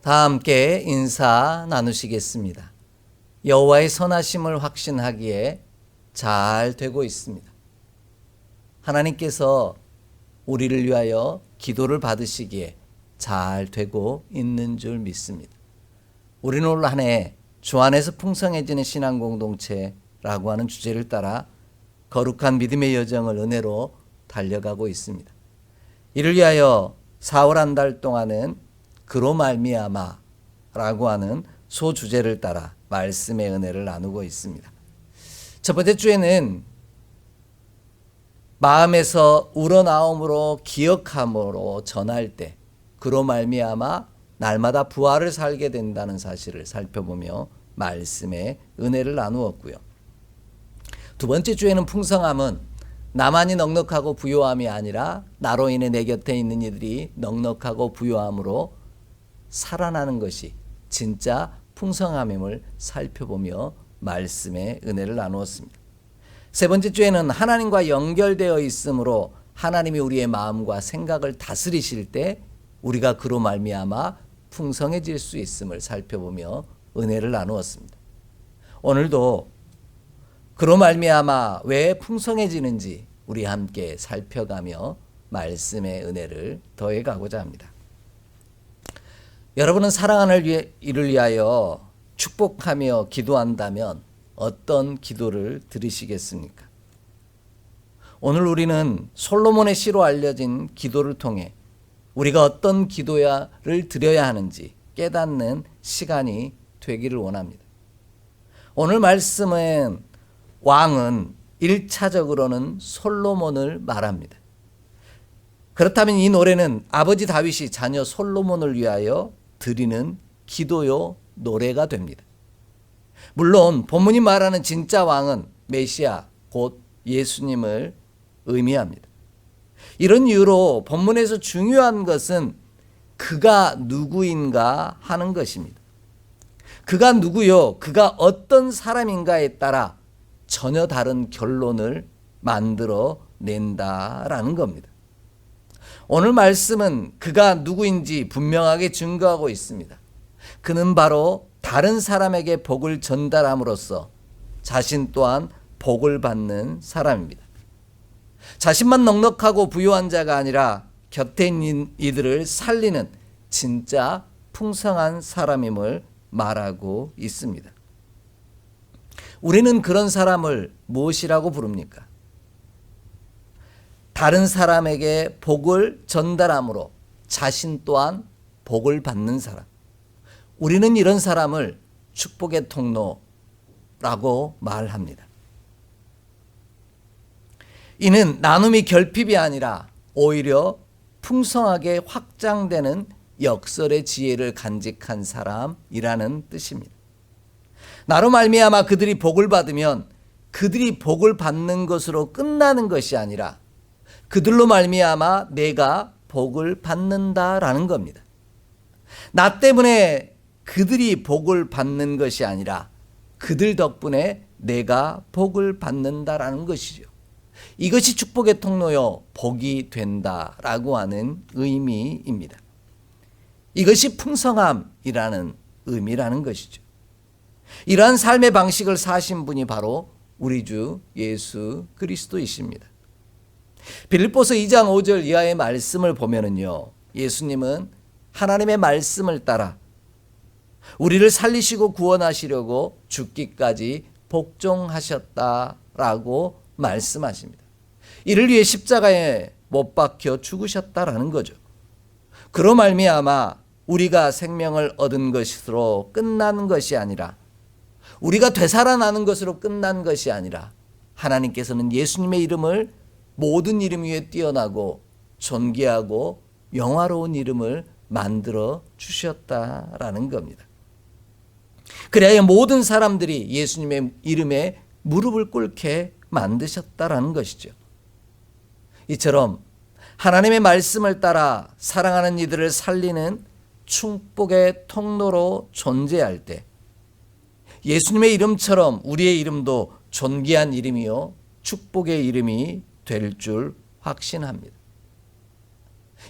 다 함께 인사 나누시겠습니다. 여호와의 선하심을 확신하기에 잘 되고 있습니다. 하나님께서 우리를 위하여 기도를 받으시기에 잘 되고 있는 줄 믿습니다. 우리는 올 한 해 주 안에서 풍성해지는 신앙 공동체라고 하는 주제를 따라 거룩한 믿음의 여정을 은혜로 달려가고 있습니다. 이를 위하여 4월 한 달 동안은 그로 말미암아라고 하는 소주제를 따라 말씀의 은혜를 나누고 있습니다. 첫 번째 주에는 마음에서 우러나옴으로 기억함으로 전할 때 그로 말미암아 날마다 부활을 살게 된다는 사실을 살펴보며 말씀의 은혜를 나누었고요. 두 번째 주에는 풍성함은 나만이 넉넉하고 부요함이 아니라 나로 인해 내 곁에 있는 이들이 넉넉하고 부요함으로 살아나는 것이 진짜 풍성함임을 살펴보며 말씀의 은혜를 나누었습니다. 세 번째 주에는 하나님과 연결되어 있으므로 하나님이 우리의 마음과 생각을 다스리실 때 우리가 그로 말미암아 풍성해질 수 있음을 살펴보며 은혜를 나누었습니다. 오늘도 그로 말미암아 왜 풍성해지는지 우리 함께 살펴가며 말씀의 은혜를 더해가고자 합니다. 여러분은 사랑하는 이를 위하여 축복하며 기도한다면 어떤 기도를 드리시겠습니까? 오늘 우리는 솔로몬의 시로 알려진 기도를 통해 우리가 어떤 기도를 드려야 하는지 깨닫는 시간이 되기를 원합니다. 오늘 말씀은 왕은 1차적으로는 솔로몬을 말합니다. 그렇다면 이 노래는 아버지 다윗이 자녀 솔로몬을 위하여 드리는 기도요 노래가 됩니다. 물론 본문이 말하는 진짜 왕은 메시아 곧 예수님을 의미합니다. 이런 이유로 본문에서 중요한 것은 그가 누구인가 하는 것입니다. 그가 누구요? 그가 어떤 사람인가에 따라 전혀 다른 결론을 만들어 낸다라는 겁니다. 오늘 말씀은 그가 누구인지 분명하게 증거하고 있습니다. 그는 바로 다른 사람에게 복을 전달함으로써 자신 또한 복을 받는 사람입니다. 자신만 넉넉하고 부유한 자가 아니라 곁에 있는 이들을 살리는 진짜 풍성한 사람임을 말하고 있습니다. 우리는 그런 사람을 무엇이라고 부릅니까? 다른 사람에게 복을 전달함으로 자신 또한 복을 받는 사람. 우리는 이런 사람을 축복의 통로라고 말합니다. 이는 나눔이 결핍이 아니라 오히려 풍성하게 확장되는 역설의 지혜를 간직한 사람이라는 뜻입니다. 나로 말미암아 그들이 복을 받으면 그들이 복을 받는 것으로 끝나는 것이 아니라 그들로 말미암아 내가 복을 받는다라는 겁니다. 나 때문에 그들이 복을 받는 것이 아니라 그들 덕분에 내가 복을 받는다라는 것이죠. 이것이 축복의 통로요 복이 된다라고 하는 의미입니다. 이것이 풍성함이라는 의미라는 것이죠. 이러한 삶의 방식을 사신 분이 바로 우리 주 예수 그리스도이십니다. 빌립보서 2장 5절 이하의 말씀을 보면은요, 예수님은 하나님의 말씀을 따라 우리를 살리시고 구원하시려고 죽기까지 복종하셨다라고 말씀하십니다. 이를 위해 십자가에 못 박혀 죽으셨다라는 거죠. 그로 말미암아 우리가 생명을 얻은 것으로 끝난 것이 아니라 우리가 되살아나는 것으로 끝난 것이 아니라 하나님께서는 예수님의 이름을 모든 이름 위에 뛰어나고 존귀하고 영화로운 이름을 만들어 주셨다라는 겁니다. 그래야 모든 사람들이 예수님의 이름에 무릎을 꿇게 만드셨다라는 것이죠. 이처럼 하나님의 말씀을 따라 사랑하는 이들을 살리는 축복의 통로로 존재할 때 예수님의 이름처럼 우리의 이름도 존귀한 이름이요 축복의 이름이 될 줄 확신합니다.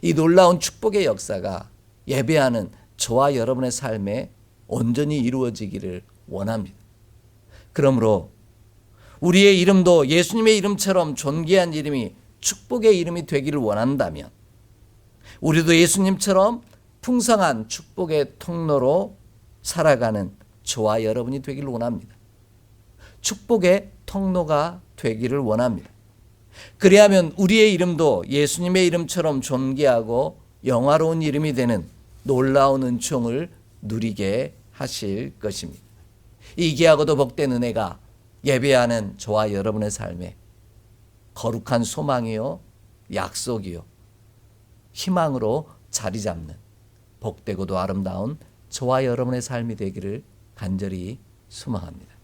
이 놀라운 축복의 역사가 예배하는 저와 여러분의 삶에 온전히 이루어지기를 원합니다. 그러므로 우리의 이름도 예수님의 이름처럼 존귀한 이름이 축복의 이름이 되기를 원한다면 우리도 예수님처럼 풍성한 축복의 통로로 살아가는 저와 여러분이 되기를 원합니다. 축복의 통로가 되기를 원합니다. 그리하면 우리의 이름도 예수님의 이름처럼 존귀하고 영화로운 이름이 되는 놀라운 은총을 누리게 하실 것입니다. 이 귀하고도 복된 은혜가 예배하는 저와 여러분의 삶에 거룩한 소망이요, 약속이요, 희망으로 자리 잡는 복되고도 아름다운 저와 여러분의 삶이 되기를 간절히 소망합니다.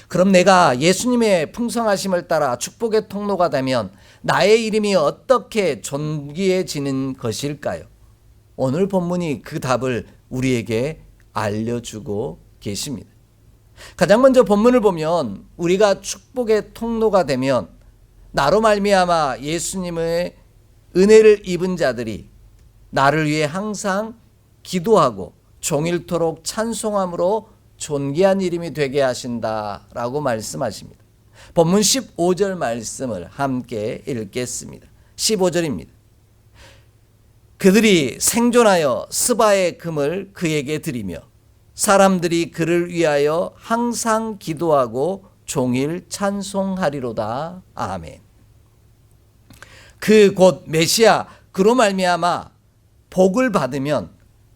그럼 내가 예수님의 풍성하심을 따라 축복의 통로가 되면 나의 이름이 어떻게 존귀해지는 것일까요? 오늘 본문이 그 답을 우리에게 알려주고 계십니다. 가장 먼저 본문을 보면 우리가 축복의 통로가 되면 나로 말미암아 예수님의 은혜를 입은 자들이 나를 위해 항상 기도하고 종일토록 찬송함으로 존귀한 이름이 되게 하신다라고 말씀하십니다. 본문 15절 말씀을 함께 읽겠습니다. 15절입니다. 그들이 생존하여 스바의 금을 그에게 드리며 사람들이 그를 위하여 항상 기도하고 종일 찬송하리로다. 아멘. 그 곧 메시아 그로 말미암아 복을 받으면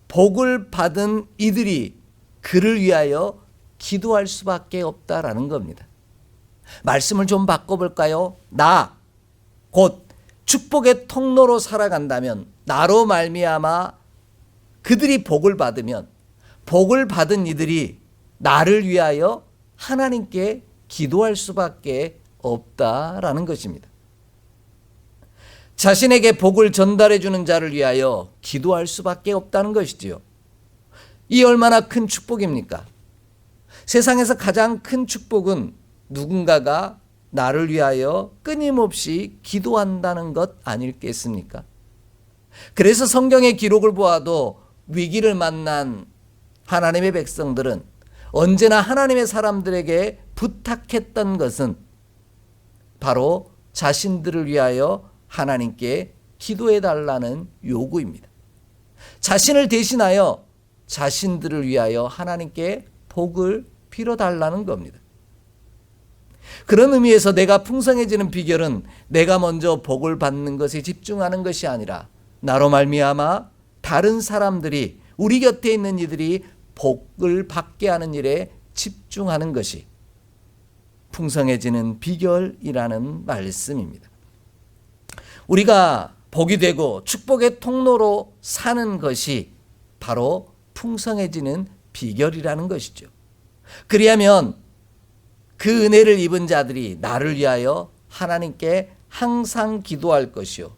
복을 받은 이들이 그를 위하여 기도할 수밖에 없다라는 겁니다. 말씀을 좀 바꿔볼까요? 나 곧 축복의 통로로 살아간다면 나로 말미암아 그들이 복을 받으면 복을 받은 이들이 나를 위하여 하나님께 기도할 수밖에 없다라는 것입니다. 자신에게 복을 전달해 주는 자를 위하여 기도할 수밖에 없다는 것이지요. 이 얼마나 큰 축복입니까? 세상에서 가장 큰 축복은 누군가가 나를 위하여 끊임없이 기도한다는 것 아니겠습니까? 그래서 성경의 기록을 보아도 위기를 만난 하나님의 백성들은 언제나 하나님의 사람들에게 부탁했던 것은 바로 자신들을 위하여 하나님께 기도해 달라는 요구입니다. 자신을 대신하여 자신들을 위하여 하나님께 복을 빌어 달라는 겁니다. 그런 의미에서 내가 풍성해지는 비결은 내가 먼저 복을 받는 것에 집중하는 것이 아니라 나로 말미암아 다른 사람들이 우리 곁에 있는 이들이 복을 받게 하는 일에 집중하는 것이 풍성해지는 비결이라는 말씀입니다. 우리가 복이 되고 축복의 통로로 사는 것이 바로 풍성해지는 비결이라는 것이죠. 그리하면 그 은혜를 입은 자들이 나를 위하여 하나님께 항상 기도할 것이요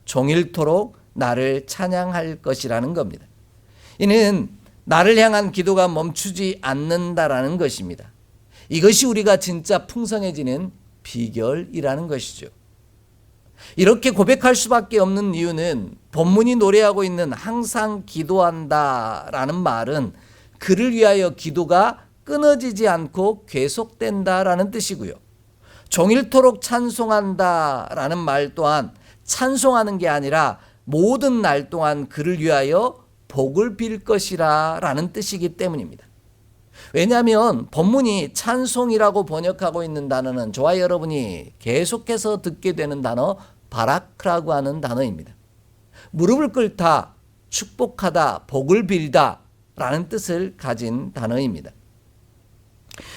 종일토록 나를 찬양할 것이라는 겁니다. 이는 나를 향한 기도가 멈추지 않는다라는 것입니다. 이것이 우리가 진짜 풍성해지는 비결이라는 것이죠. 이렇게 고백할 수밖에 없는 이유는 본문이 노래하고 있는 항상 기도한다라는 말은 그를 위하여 기도가 끊어지지 않고 계속된다라는 뜻이고요. 종일토록 찬송한다라는 말 또한 찬송하는 게 아니라 모든 날 동안 그를 위하여 복을 빌 것이라 라는 뜻이기 때문입니다. 왜냐하면 본문이 찬송이라고 번역하고 있는 단어는 저와 여러분이 계속해서 듣게 되는 단어 바라크라고 하는 단어입니다. 무릎을 꿇다, 축복하다, 복을 빌다 라는 뜻을 가진 단어입니다.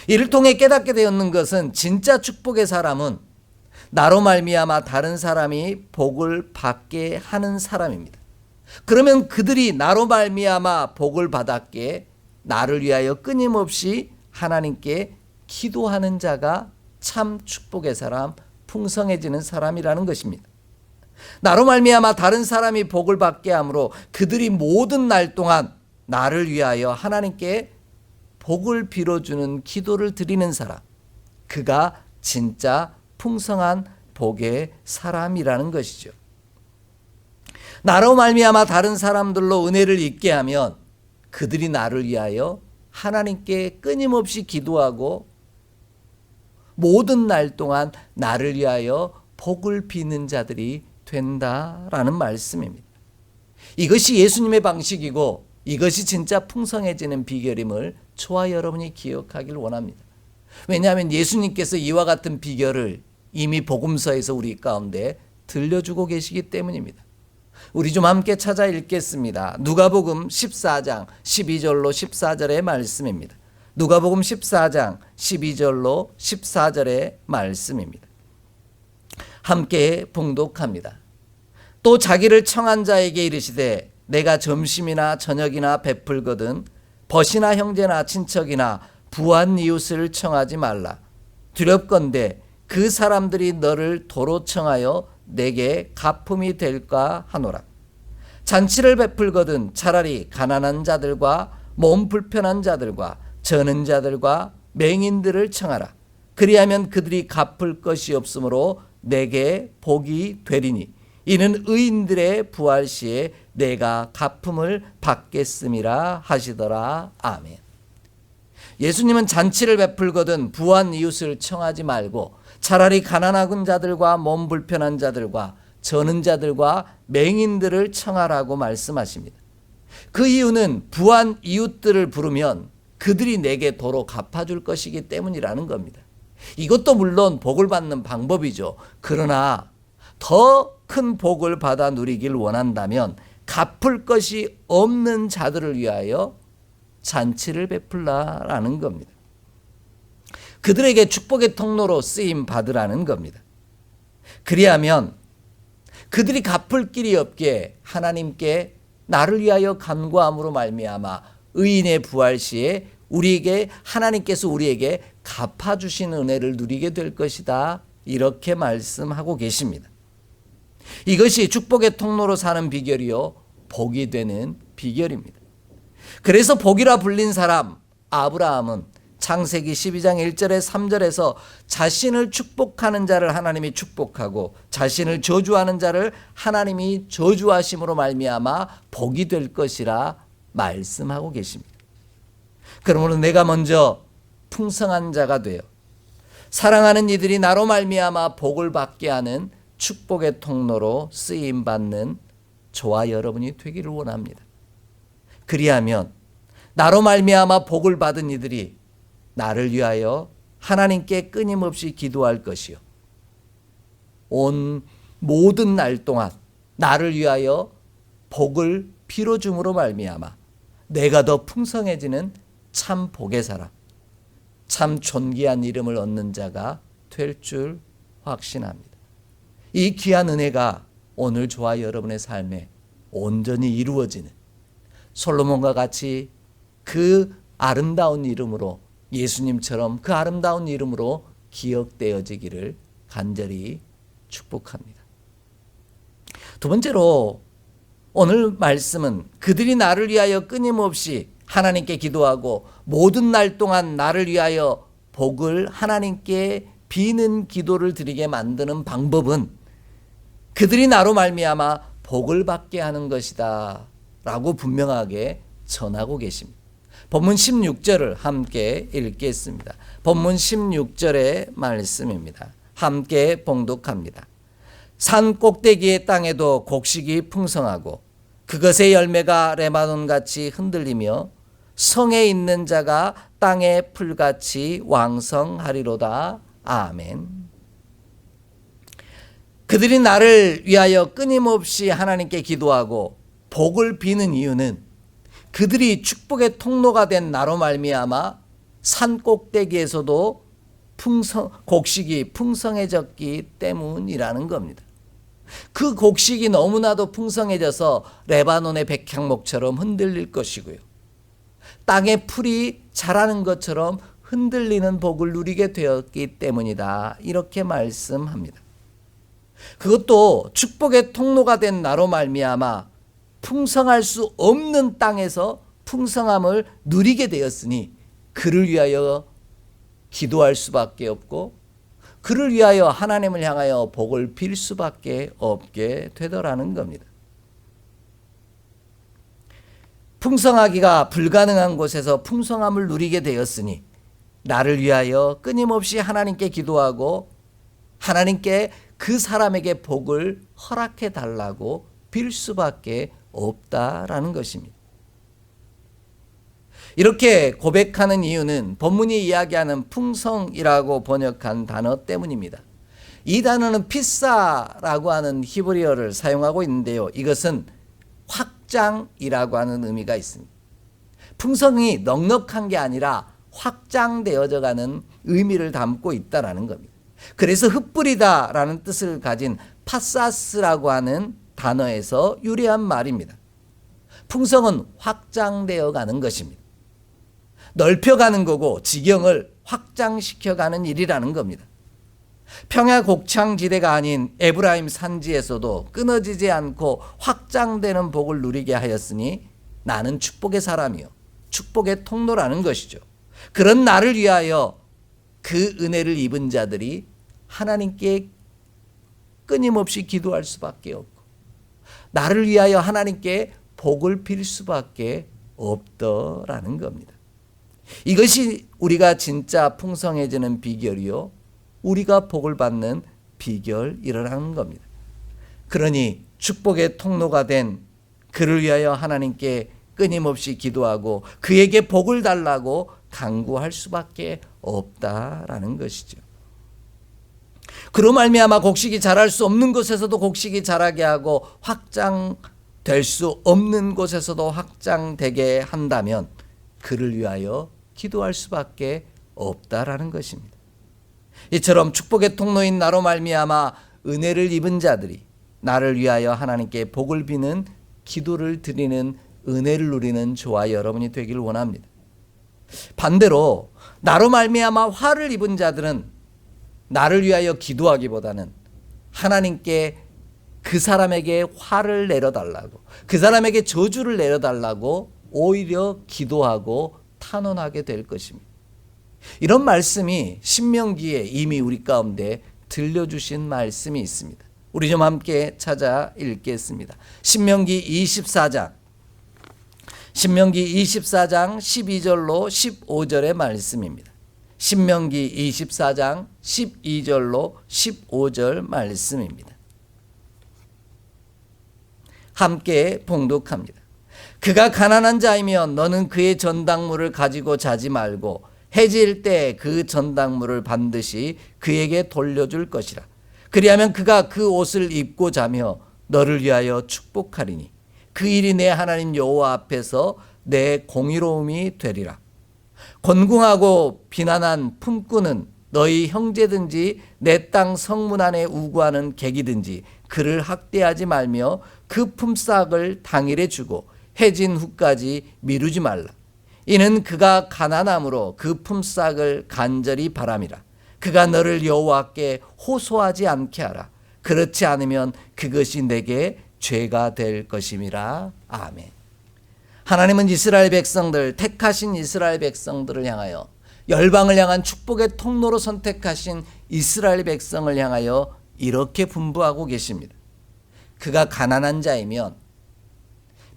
이를 통해 깨닫게 되었는 것은 진짜 축복의 사람은 나로 말미암아 다른 사람이 복을 받게 하는 사람입니다. 그러면 그들이 나로 말미암아 복을 받았기에 나를 위하여 끊임없이 하나님께 기도하는 자가 참 축복의 사람, 풍성해지는 사람이라는 것입니다. 나로 말미암아 다른 사람이 복을 받게 하므로 그들이 모든 날 동안 나를 위하여 하나님께 복을 빌어주는 기도를 드리는 사람, 그가 진짜 풍성한 복의 사람이라는 것이죠. 나로 말미암아 다른 사람들로 은혜를 입게 하면 그들이 나를 위하여 하나님께 끊임없이 기도하고 모든 날 동안 나를 위하여 복을 비는 자들이 된다라는 말씀입니다. 이것이 예수님의 방식이고 이것이 진짜 풍성해지는 비결임을 저와 여러분이 기억하길 원합니다. 왜냐하면 예수님께서 이와 같은 비결을 이미 복음서에서 우리 가운데 들려주고 계시기 때문입니다. 우리 좀 함께 찾아 읽겠습니다. 누가복음 14장 12절로 14절의 말씀입니다. 누가복음 14장 12절로 14절의 말씀입니다. 함께 봉독합니다. 또 자기를 청한 자에게 이르시되 내가 점심이나 저녁이나 베풀거든 벗이나 형제나 친척이나 부한 이웃을 청하지 말라. 두렵건대 그 사람들이 너를 도로 청하여 내게 가품이 될까 하노라. 잔치를 베풀거든 차라리 가난한 자들과 몸 불편한 자들과 저는 자들과 맹인들을 청하라. 그리하면 그들이 갚을 것이 없으므로 내게 복이 되리니 이는 의인들의 부활 시에 내가 갚음을 받겠음이라 하시더라. 아멘. 예수님은 잔치를 베풀거든 부한 이웃을 청하지 말고 차라리 가난한 자들과 몸 불편한 자들과 저는 자들과 맹인들을 청하라고 말씀하십니다. 그 이유는 부한 이웃들을 부르면 그들이 내게 도로 갚아줄 것이기 때문이라는 겁니다. 이것도 물론 복을 받는 방법이죠. 그러나 더 큰 복을 받아 누리길 원한다면 갚을 것이 없는 자들을 위하여 잔치를 베풀라라는 겁니다. 그들에게 축복의 통로로 쓰임 받으라는 겁니다. 그리하면 그들이 갚을 길이 없게 하나님께 나를 위하여 간구함으로 말미암아 의인의 부활 시에 우리에게 하나님께서 우리에게 갚아주신 은혜를 누리게 될 것이다. 이렇게 말씀하고 계십니다. 이것이 축복의 통로로 사는 비결이요 복이 되는 비결입니다. 그래서 복이라 불린 사람 아브라함은 창세기 12장 1절에 3절에서 자신을 축복하는 자를 하나님이 축복하고 자신을 저주하는 자를 하나님이 저주하심으로 말미암아 복이 될 것이라 말씀하고 계십니다. 그러므로 내가 먼저 풍성한 자가 되어 사랑하는 이들이 나로 말미암아 복을 받게 하는 축복의 통로로 쓰임받는 저와 여러분이 되기를 원합니다. 그리하면 나로 말미암아 복을 받은 이들이 나를 위하여 하나님께 끊임없이 기도할 것이요 온 모든 날 동안 나를 위하여 복을 빌어줌으로 말미암아 내가 더 풍성해지는 참 복의 사람, 참 존귀한 이름을 얻는 자가 될 줄 확신합니다. 이 귀한 은혜가 오늘 저와 여러분의 삶에 온전히 이루어지는 솔로몬과 같이 그 아름다운 이름으로 예수님처럼 그 아름다운 이름으로 기억되어지기를 간절히 축복합니다. 두 번째로 오늘 말씀은 그들이 나를 위하여 끊임없이 하나님께 기도하고 모든 날 동안 나를 위하여 복을 하나님께 비는 기도를 드리게 만드는 방법은 그들이 나로 말미암아 복을 받게 하는 것이다 라고 분명하게 전하고 계십니다. 본문 16절을 함께 읽겠습니다. 본문 16절의 말씀입니다. 함께 봉독합니다. 산 꼭대기의 땅에도 곡식이 풍성하고 그것의 열매가 레바논같이 흔들리며 성에 있는 자가 땅의 풀같이 왕성하리로다. 아멘. 그들이 나를 위하여 끊임없이 하나님께 기도하고 복을 비는 이유는 그들이 축복의 통로가 된 나로 말미암아 산 꼭대기에서도 곡식이 풍성해졌기 때문이라는 겁니다. 그 곡식이 너무나도 풍성해져서 레바논의 백향목처럼 흔들릴 것이고요. 땅의 풀이 자라는 것처럼 흔들리는 복을 누리게 되었기 때문이다. 이렇게 말씀합니다. 그것도 축복의 통로가 된 나로 말미암아 풍성할 수 없는 땅에서 풍성함을 누리게 되었으니 그를 위하여 기도할 수밖에 없고 그를 위하여 하나님을 향하여 복을 빌 수밖에 없게 되더라는 겁니다. 풍성하기가 불가능한 곳에서 풍성함을 누리게 되었으니 나를 위하여 끊임없이 하나님께 기도하고 하나님께 그 사람에게 복을 허락해 달라고 빌 수밖에 없다라는 것입니다. 이렇게 고백하는 이유는 본문이 이야기하는 풍성이라고 번역한 단어 때문입니다. 이 단어는 피사라고 하는 히브리어를 사용하고 있는데요. 이것은 확장이라고 하는 의미가 있습니다. 풍성이 넉넉한 게 아니라 확장되어져 가는 의미를 담고 있다라는 겁니다. 그래서 흩뿌리다라는 뜻을 가진 파사스라고 하는 단어에서 유래한 말입니다. 풍성은 확장되어 가는 것입니다. 넓혀가는 거고 지경을 확장시켜가는 일이라는 겁니다. 평야 곡창지대가 아닌 에브라임 산지에서도 끊어지지 않고 확장되는 복을 누리게 하였으니 나는 축복의 사람이요 축복의 통로라는 것이죠. 그런 나를 위하여 그 은혜를 입은 자들이 하나님께 끊임없이 기도할 수밖에 없고 나를 위하여 하나님께 복을 빌 수밖에 없더라는 겁니다. 이것이 우리가 진짜 풍성해지는 비결이요 우리가 복을 받는 비결이라는 겁니다. 그러니 축복의 통로가 된 그를 위하여 하나님께 끊임없이 기도하고 그에게 복을 달라고 간구할 수밖에 없다라는 것이죠. 그로 말미암아 곡식이 자랄 수 없는 곳에서도 곡식이 자라게 하고 확장될 수 없는 곳에서도 확장되게 한다면 그를 위하여 기도할 수밖에 없다라는 것입니다. 이처럼 축복의 통로인 나로 말미암아 은혜를 입은 자들이 나를 위하여 하나님께 복을 비는 기도를 드리는 은혜를 누리는 저와 여러분이 되기를 원합니다. 반대로 나로 말미암아 화를 입은 자들은 나를 위하여 기도하기보다는 하나님께 그 사람에게 화를 내려달라고 그 사람에게 저주를 내려달라고 오히려 기도하고 탄원하게 될 것입니다. 이런 말씀이 신명기에 이미 우리 가운데 들려주신 말씀이 있습니다. 우리 좀 함께 찾아 읽겠습니다. 신명기 24장 12절로 15절의 말씀입니다. 신명기 24장 12절로 15절 말씀입니다. 함께 봉독합니다. 그가 가난한 자이면 너는 그의 전당물을 가지고 자지 말고 해질 때 그 전당물을 반드시 그에게 돌려줄 것이라. 그리하면 그가 그 옷을 입고 자며 너를 위하여 축복하리니 그 일이 내 하나님 여호와 앞에서 내 공의로움이 되리라. 곤궁하고 비난한 품꾼은 너희 형제든지 내 땅 성문 안에 우구하는 객이든지 그를 학대하지 말며 그 품삯을 당일에 주고 해진 후까지 미루지 말라. 이는 그가 가난함으로 그 품삯을 간절히 바람이라. 그가 너를 여호와께 호소하지 않게 하라. 그렇지 않으면 그것이 내게 죄가 될 것임이라. 아멘. 하나님은 이스라엘 백성들, 택하신 이스라엘 백성들을 향하여 열방을 향한 축복의 통로로 선택하신 이스라엘 백성을 향하여 이렇게 분부하고 계십니다. 그가 가난한 자이면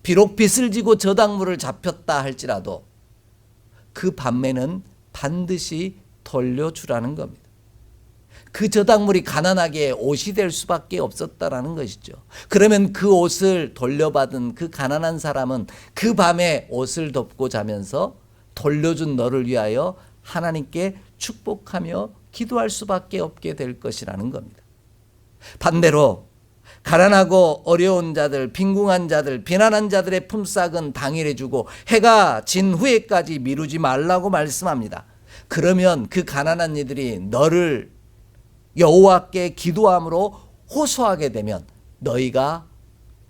비록 빚을 지고 저당물을 잡혔다 할지라도 그 반면은 반드시 돌려주라는 겁니다. 그 저당물이 가난하게 옷이 될 수밖에 없었다라는 것이죠. 그러면 그 옷을 돌려받은 그 가난한 사람은 그 밤에 옷을 덮고 자면서 돌려준 너를 위하여 하나님께 축복하며 기도할 수밖에 없게 될 것이라는 겁니다. 반대로 가난하고 어려운 자들, 빈궁한 자들, 비난한 자들의 품삯은 당일에 주고 해가 진 후에까지 미루지 말라고 말씀합니다. 그러면 그 가난한 이들이 너를 여호와께 기도함으로 호소하게 되면 너희가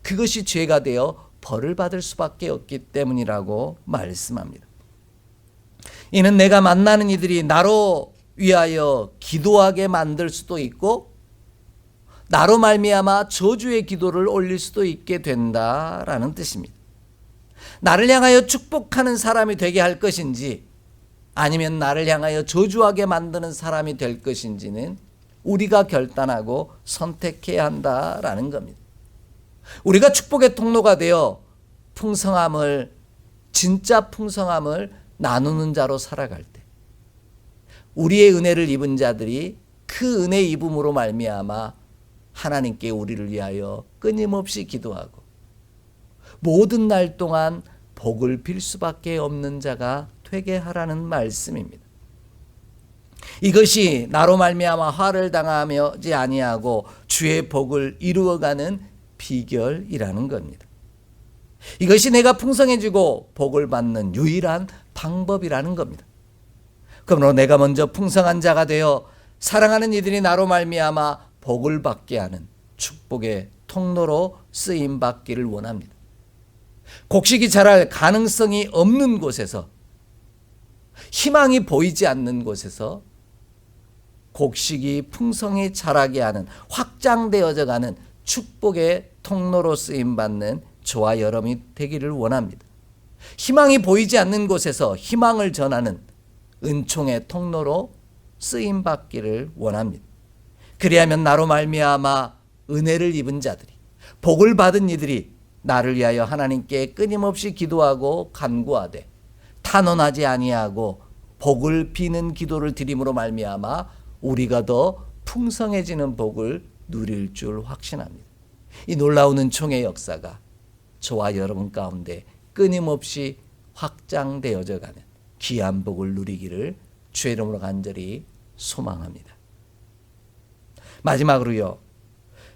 그것이 죄가 되어 벌을 받을 수밖에 없기 때문이라고 말씀합니다. 이는 내가 만나는 이들이 나로 위하여 기도하게 만들 수도 있고 나로 말미암아 저주의 기도를 올릴 수도 있게 된다라는 뜻입니다. 나를 향하여 축복하는 사람이 되게 할 것인지 아니면 나를 향하여 저주하게 만드는 사람이 될 것인지는 우리가 결단하고 선택해야 한다라는 겁니다. 우리가 축복의 통로가 되어 풍성함을 진짜 풍성함을 나누는 자로 살아갈 때 우리의 은혜를 입은 자들이 그 은혜 입음으로 말미암아 하나님께 우리를 위하여 끊임없이 기도하고 모든 날 동안 복을 빌 수밖에 없는 자가 되게 하라는 말씀입니다. 이것이 나로 말미암아 화를 당하지 아니하고 주의 복을 이루어가는 비결이라는 겁니다. 이것이 내가 풍성해지고 복을 받는 유일한 방법이라는 겁니다. 그러므로 내가 먼저 풍성한 자가 되어 사랑하는 이들이 나로 말미암아 복을 받게 하는 축복의 통로로 쓰임 받기를 원합니다. 곡식이 자랄 가능성이 없는 곳에서, 희망이 보이지 않는 곳에서 곡식이 풍성히 자라게 하는, 확장되어져 가는 축복의 통로로 쓰임 받는 저와 여러분이 되기를 원합니다. 희망이 보이지 않는 곳에서 희망을 전하는 은총의 통로로 쓰임 받기를 원합니다. 그리하면 나로 말미암아 은혜를 입은 자들이, 복을 받은 이들이 나를 위하여 하나님께 끊임없이 기도하고 간구하되 탄원하지 아니하고 복을 비는 기도를 드림으로 말미암아 우리가 더 풍성해지는 복을 누릴 줄 확신합니다. 이 놀라운 은총의 역사가 저와 여러분 가운데 끊임없이 확장되어져 가는 귀한 복을 누리기를 주의 이름으로 간절히 소망합니다. 마지막으로요,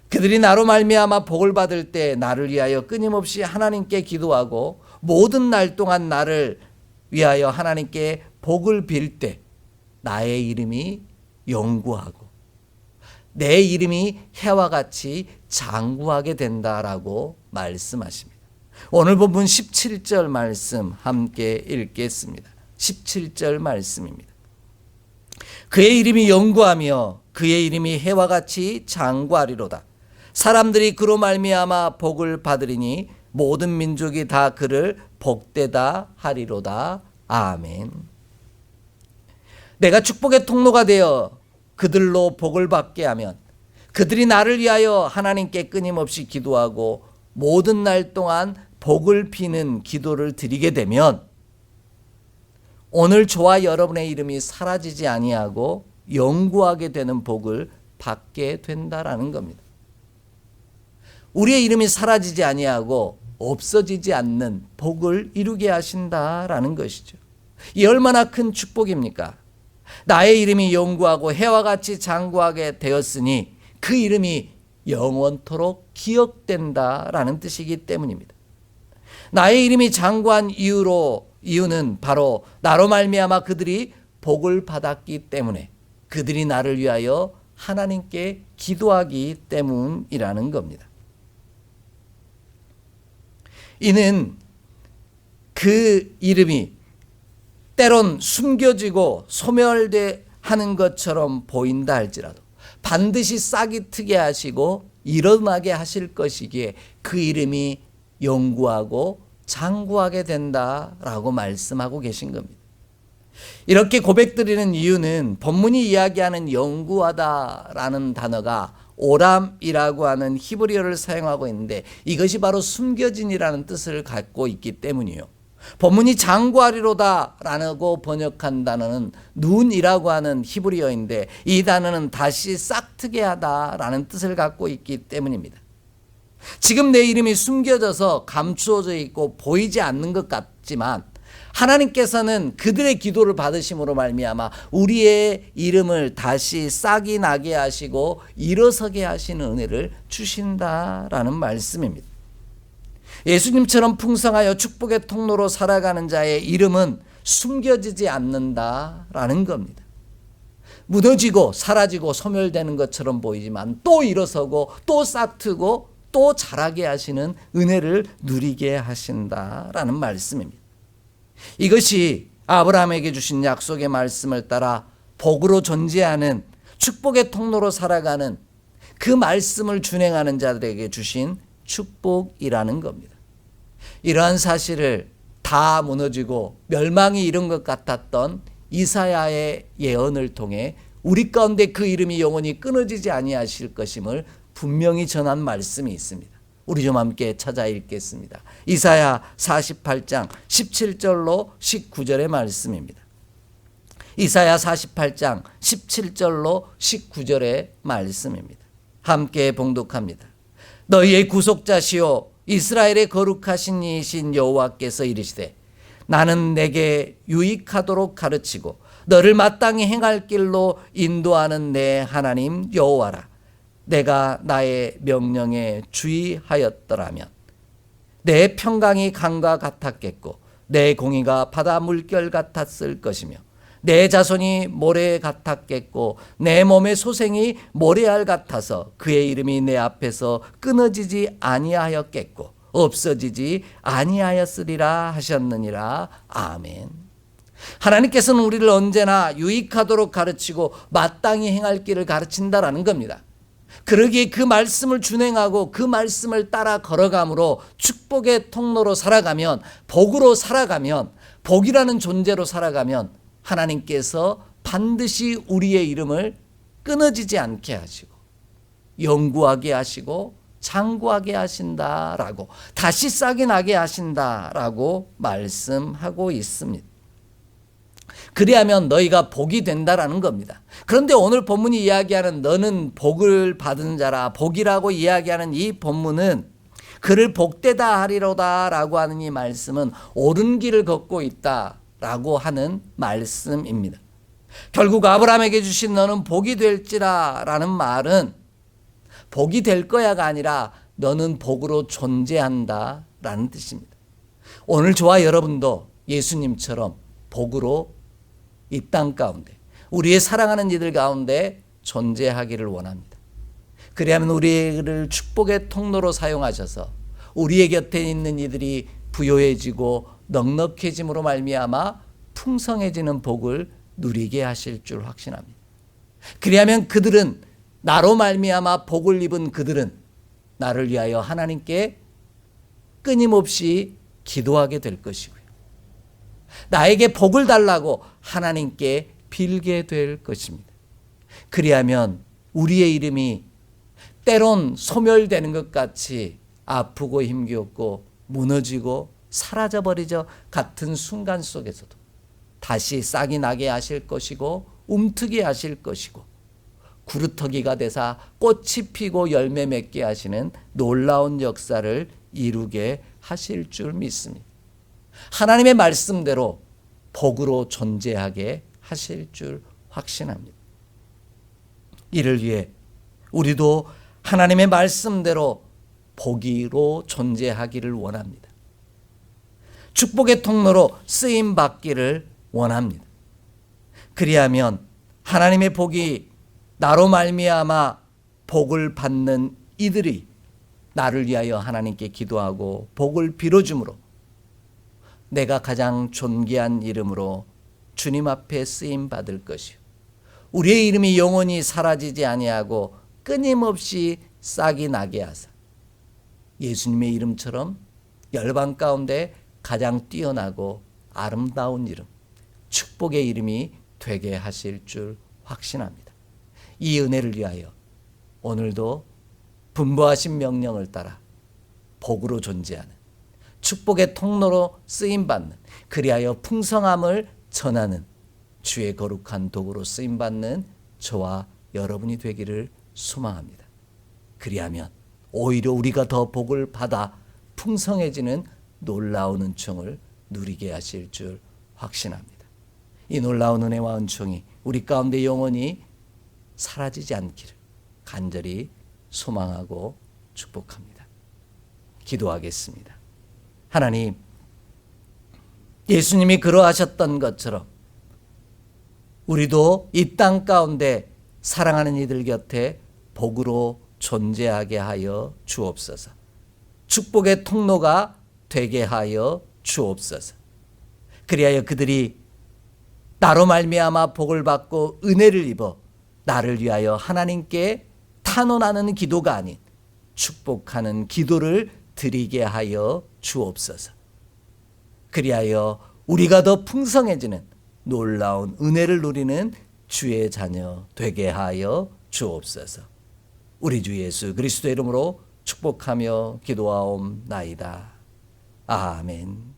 그들이 나로 말미암아 복을 받을 때 나를 위하여 끊임없이 하나님께 기도하고 모든 날 동안 나를 위하여 하나님께 복을 빌 때 나의 이름이 영구하고 내 이름이 해와 같이 장구하게 된다라고 말씀하십니다. 오늘 본문 17절 말씀 함께 읽겠습니다. 17절 말씀입니다. 그의 이름이 영구하며 그의 이름이 해와 같이 장구하리로다. 사람들이 그로 말미암아 복을 받으리니 모든 민족이 다 그를 복되다 하리로다. 아멘. 내가 축복의 통로가 되어 그들로 복을 받게 하면 그들이 나를 위하여 하나님께 끊임없이 기도하고 모든 날 동안 복을 비는 기도를 드리게 되면 오늘 저와 여러분의 이름이 사라지지 아니하고 영구하게 되는 복을 받게 된다라는 겁니다. 우리의 이름이 사라지지 아니하고 없어지지 않는 복을 이루게 하신다라는 것이죠. 이 얼마나 큰 축복입니까? 나의 이름이 영구하고 해와 같이 장구하게 되었으니 그 이름이 영원토록 기억된다라는 뜻이기 때문입니다. 나의 이름이 장구한 이유는 바로 나로 말미암아 그들이 복을 받았기 때문에, 그들이 나를 위하여 하나님께 기도하기 때문이라는 겁니다. 이는 그 이름이 때론 숨겨지고 소멸하는 것처럼 보인다 할지라도 반드시 싹이 트게 하시고 일어나게 하실 것이기에 그 이름이 영구하고 장구하게 된다라고 말씀하고 계신 겁니다. 이렇게 고백드리는 이유는 본문이 이야기하는 영구하다라는 단어가 오람이라고 하는 히브리어를 사용하고 있는데 이것이 바로 숨겨진이라는 뜻을 갖고 있기 때문이에요. 본문이 장구하리로다라고 번역한 단어는 눈이라고 하는 히브리어인데 이 단어는 다시 싹트게 하다라는 뜻을 갖고 있기 때문입니다. 지금 내 이름이 숨겨져서 감추어져 있고 보이지 않는 것 같지만 하나님께서는 그들의 기도를 받으심으로 말미암아 우리의 이름을 다시 싹이 나게 하시고 일어서게 하시는 은혜를 주신다라는 말씀입니다. 예수님처럼 풍성하여 축복의 통로로 살아가는 자의 이름은 숨겨지지 않는다라는 겁니다. 무너지고 사라지고 소멸되는 것처럼 보이지만 또 일어서고 또 싹트고 또 자라게 하시는 은혜를 누리게 하신다라는 말씀입니다. 이것이 아브라함에게 주신 약속의 말씀을 따라 복으로 존재하는 축복의 통로로 살아가는 그 말씀을 준행하는 자들에게 주신 축복이라는 겁니다. 이러한 사실을 다 무너지고 멸망이 이른 것 같았던 이사야의 예언을 통해 우리 가운데 그 이름이 영원히 끊어지지 아니하실 것임을 분명히 전한 말씀이 있습니다. 우리 좀 함께 찾아 읽겠습니다. 이사야 48장 17절로 19절의 말씀입니다. 이사야 48장 17절로 19절의 말씀입니다. 함께 봉독합니다. 너희의 구속자시오 이스라엘의 거룩하신 이신 여호와께서 이르시되 나는 내게 유익하도록 가르치고 너를 마땅히 행할 길로 인도하는 내 하나님 여호와라. 내가 나의 명령에 주의하였더라면 내 평강이 강과 같았겠고 내 공의가 바다 물결 같았을 것이며 내 자손이 모래 같았겠고 내 몸의 소생이 모래알 같아서 그의 이름이 내 앞에서 끊어지지 아니하였겠고 없어지지 아니하였으리라 하셨느니라. 아멘. 하나님께서는 우리를 언제나 유익하도록 가르치고 마땅히 행할 길을 가르친다라는 겁니다. 그러기에 그 말씀을 준행하고 그 말씀을 따라 걸어감으로 축복의 통로로 살아가면, 복으로 살아가면, 복이라는 존재로 살아가면 하나님께서 반드시 우리의 이름을 끊어지지 않게 하시고 영구하게 하시고 장구하게 하신다라고, 다시 싹이 나게 하신다라고 말씀하고 있습니다. 그리하면 너희가 복이 된다라는 겁니다. 그런데 오늘 본문이 이야기하는 너는 복을 받은 자라, 복이라고 이야기하는 이 본문은 그를 복되다 하리로다 라고 하는 이 말씀은 옳은 길을 걷고 있다라고 하는 말씀입니다. 결국 아브라함에게 주신 너는 복이 될지라 라는 말은 복이 될 거야가 아니라 너는 복으로 존재한다 라는 뜻입니다. 오늘 저와 여러분도 예수님처럼 복으로 이 땅 가운데 우리의 사랑하는 이들 가운데 존재하기를 원합니다. 그리하면 우리를 축복의 통로로 사용하셔서 우리의 곁에 있는 이들이 부요해지고 넉넉해짐으로 말미암아 풍성해지는 복을 누리게 하실 줄 확신합니다. 그리하면 그들은, 나로 말미암아 복을 입은 그들은 나를 위하여 하나님께 끊임없이 기도하게 될 것이고요, 나에게 복을 달라고 하나님께 빌게 될 것입니다. 그리하면 우리의 이름이 때론 소멸되는 것 같이 아프고 힘겹고 무너지고 사라져버리죠 같은 순간 속에서도 다시 싹이 나게 하실 것이고 움트게 하실 것이고 구루터기가 되사 꽃이 피고 열매 맺게 하시는 놀라운 역사를 이루게 하실 줄 믿습니다. 하나님의 말씀대로 복으로 존재하게 하실 줄 확신합니다. 이를 위해 우리도 하나님의 말씀대로 복으로 존재하기를 원합니다. 축복의 통로로 쓰임 받기를 원합니다. 그리하면 하나님의 복이 나로 말미암아 복을 받는 이들이 나를 위하여 하나님께 기도하고 복을 빌어줌으로 내가 가장 존귀한 이름으로 주님 앞에 쓰임 받을 것이요, 우리의 이름이 영원히 사라지지 아니하고 끊임없이 싹이 나게 하사 예수님의 이름처럼 열방 가운데 가장 뛰어나고 아름다운 이름, 축복의 이름이 되게 하실 줄 확신합니다. 이 은혜를 위하여 오늘도 분부하신 명령을 따라 복으로 존재하는, 축복의 통로로 쓰임받는, 그리하여 풍성함을 전하는 주의 거룩한 도구로 쓰임받는 저와 여러분이 되기를 소망합니다. 그리하면 오히려 우리가 더 복을 받아 풍성해지는 놀라운 은총을 누리게 하실 줄 확신합니다. 이 놀라운 은혜와 은총이 우리 가운데 영원히 사라지지 않기를 간절히 소망하고 축복합니다. 기도하겠습니다. 하나님, 예수님이 그러하셨던 것처럼 우리도 이 땅 가운데 사랑하는 이들 곁에 복으로 존재하게 하여 주옵소서. 축복의 통로가 되게 하여 주옵소서. 그리하여 그들이 나로 말미암아 복을 받고 은혜를 입어 나를 위하여 하나님께 탄원하는 기도가 아닌 축복하는 기도를 드리게 하여 주옵소서. 그리하여 우리가 더 풍성해지는 놀라운 은혜를 누리는 주의 자녀 되게 하여 주옵소서. 우리 주 예수 그리스도의 이름으로 축복하며 기도하옵나이다. 아멘.